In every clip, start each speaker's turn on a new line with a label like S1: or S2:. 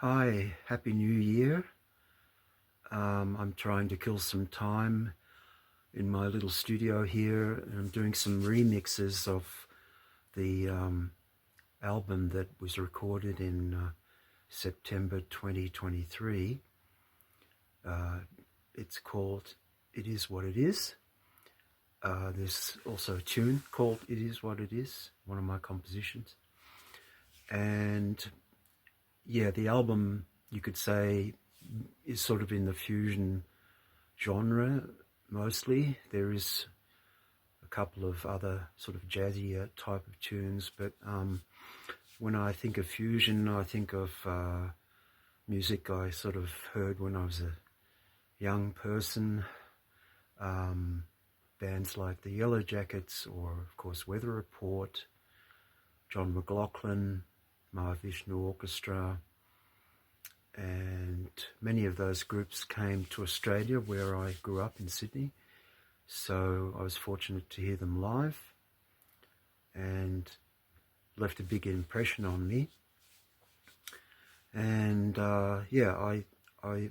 S1: Hi, Happy New Year. I'm trying to kill some time in my little studio here, and I'm doing some remixes of the album that was recorded in September 2023. It's called It Is What It Is. There's also a tune called It Is What It Is, one of my compositions. And yeah, the album, you could say, is sort of in the fusion genre mostly. There is a couple of other sort of jazzier type of tunes, but when I think of fusion, I think of music I sort of heard when I was a young person. Bands like the Yellow Jackets, or of course Weather Report, John McLaughlin, Mahavishnu Orchestra, and many of those groups came to Australia, where I grew up in Sydney. So I was fortunate to hear them live, and left a big impression on me. And yeah, I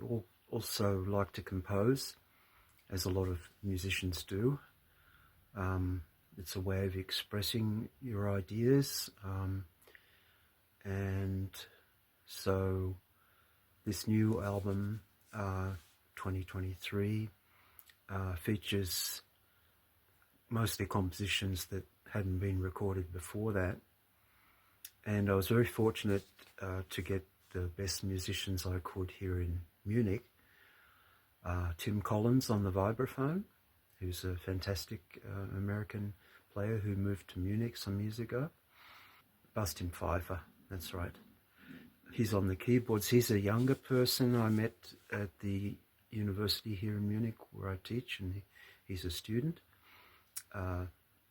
S1: also like to compose, as a lot of musicians do. It's a way of expressing your ideas, and so this new album, 2023, features mostly compositions that hadn't been recorded before that. And I was very fortunate to get the best musicians I could here in Munich. Tim Collins on the vibraphone, who's a fantastic American player who moved to Munich some years ago. Bastian Pfeiffer, that's right. He's on the keyboards. He's a younger person I met at the university here in Munich where I teach, and he's a student.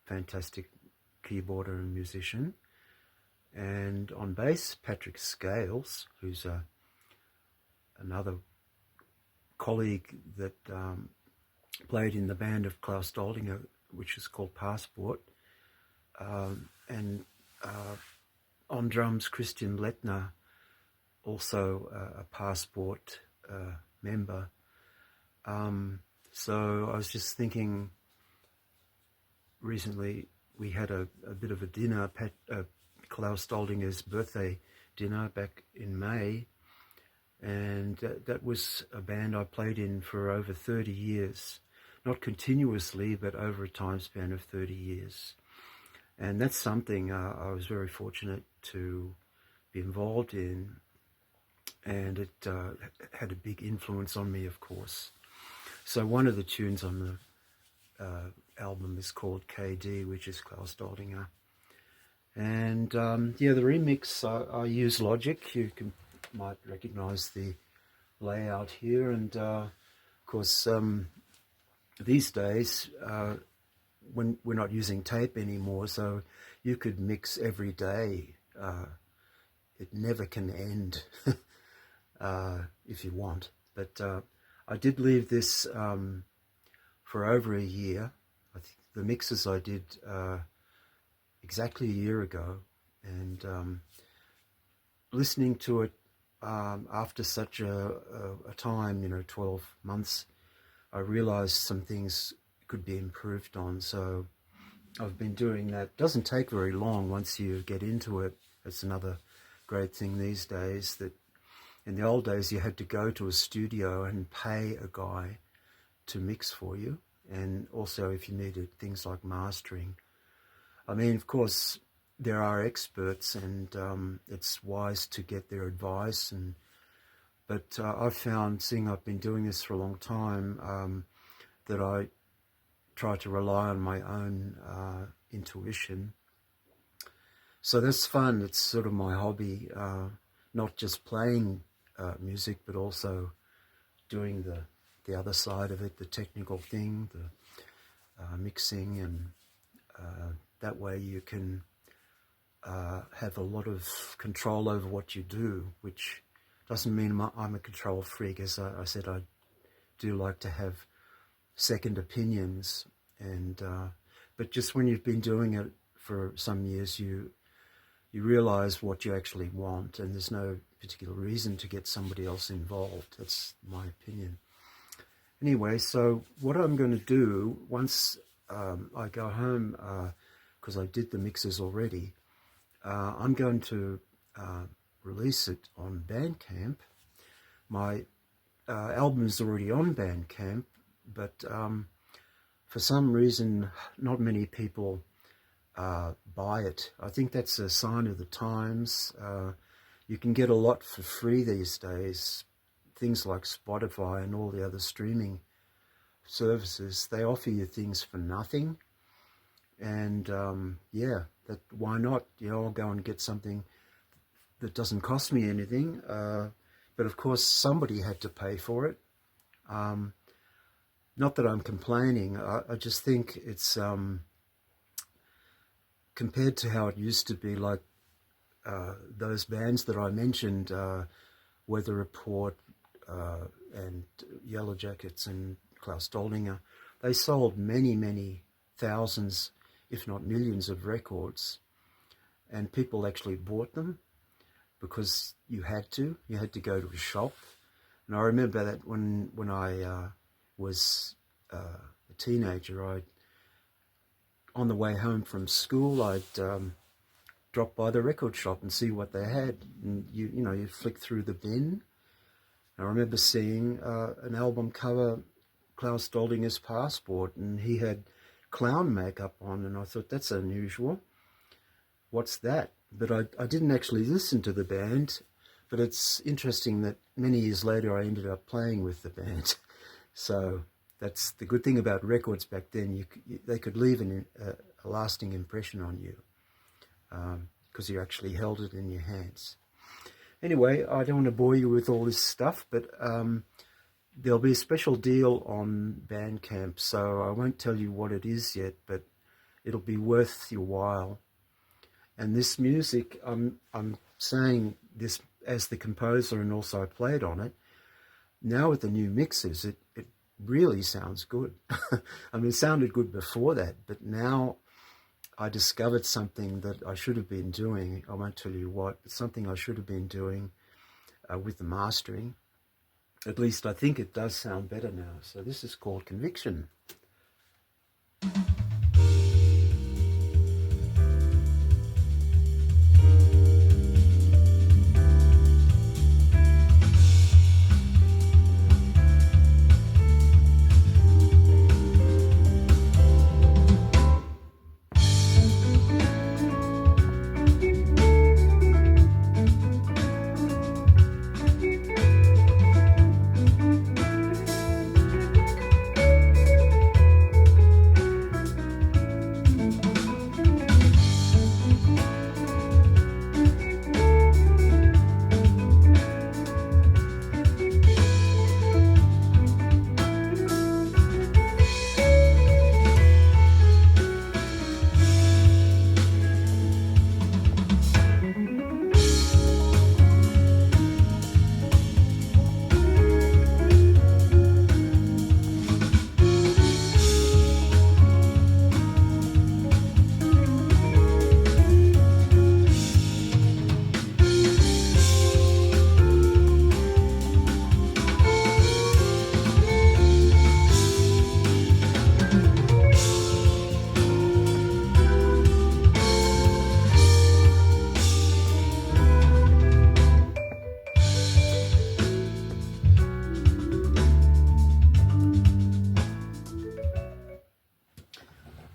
S1: Fantastic keyboarder and musician. And on bass, Patrick Scales, who's another colleague that played in the band of Klaus Doldinger, which is called Passport. And on drums, Christian Lettner, also a Passport member. So I was just thinking, recently we had a bit of a dinner, Klaus Doldinger's birthday dinner back in May, and that was a band I played in for over 30 years. Not continuously, but over a time span of 30 years. And that's something I was very fortunate to be involved in, and it had a big influence on me, of course. So one of the tunes on the album is called KD, which is Klaus Doldinger. And yeah, the remix, I use Logic. You might recognize the layout here. And of course, these days, when we're not using tape anymore, so you could mix every day. It never can end if you want. But I did leave this for over a year. I think the mixes I did exactly a year ago, and listening to it after such a time, 12 months, I realized some things could be improved on. So I've been doing that. It doesn't take very long once you get into it. It's another great thing these days, that in the old days you had to go to a studio and pay a guy to mix for you. And also if you needed things like mastering. I mean, of course, there are experts, and it's wise to get their advice. But I've found, seeing I've been doing this for a long time, that I try to rely on my own intuition. So that's fun. It's sort of my hobby, not just playing music, but also doing the other side of it, the technical thing, the mixing, and that way you can have a lot of control over what you do, which doesn't mean I'm a control freak. As I said, I do like to have second opinions, and but just when you've been doing it for some years, you you realize what you actually want, and there's no particular reason to get somebody else involved. That's my opinion. Anyway, so what I'm going to do once I go home, because I did the mixes already, I'm going to release it on Bandcamp. My album is already on Bandcamp, but for some reason, not many people buy it. I think that's a sign of the times. You can get a lot for free these days. Things like Spotify and all the other streaming services, they offer you things for nothing. And yeah, why not? I'll go and get something that doesn't cost me anything. But of course, somebody had to pay for it. Not that I'm complaining. I just think it's compared to how it used to be, like those bands that I mentioned, Weather Report and Yellow Jackets and Klaus Doldinger, they sold many, many thousands, if not millions of records, and people actually bought them because you had to go to a shop. And I remember that when I was a teenager, on the way home from school, I'd drop by the record shop and see what they had. And you flick through the bin. I remember seeing an album cover, Klaus Doldinger's Passport, and he had clown makeup on, and I thought, that's unusual. What's that? But I didn't actually listen to the band, but it's interesting that many years later I ended up playing with the band. So that's the good thing about records back then. They could leave a lasting impression on you because you actually held it in your hands. Anyway, I don't want to bore you with all this stuff, but there'll be a special deal on Bandcamp, so I won't tell you what it is yet, but it'll be worth your while. And this music, I'm saying this as the composer, and also I played on it. Now with the new mixes, it really sounds good. I mean, it sounded good before that, but now I discovered something that I should have been doing. I won't tell you what, but something I should have been doing with the mastering. At least I think it does sound better now. So this is called Conviction.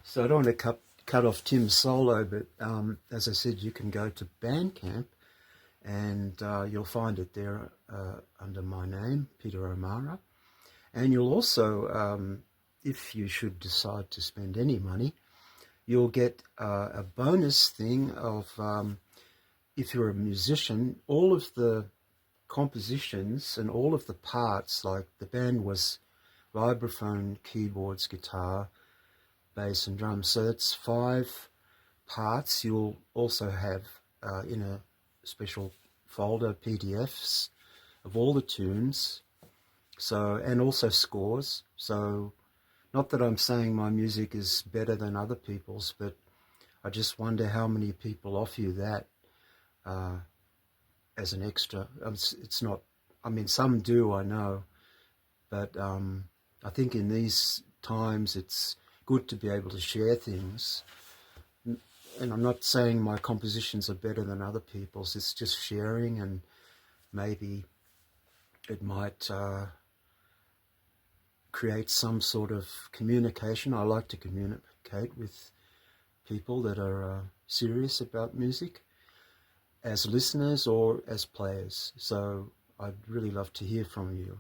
S1: So I don't want to cut off Tim's solo, but as I said, you can go to Bandcamp and you'll find it there under my name, Peter O'Mara. And you'll also, if you should decide to spend any money, you'll get a bonus thing of, if you're a musician, all of the compositions and all of the parts, like the band was vibraphone, keyboards, guitar, bass and drums. So that's 5 parts. You'll also have in a special folder PDFs of all the tunes, so, and also scores. So not that I'm saying my music is better than other people's, but I just wonder how many people offer you that. as an extra. It's not, I mean, some do, I know, but I think in these times it's good to be able to share things. And I'm not saying my compositions are better than other people's, it's just sharing, and maybe it might create some sort of communication. I like to communicate with people that are serious about music, as listeners or as players. So I'd really love to hear from you.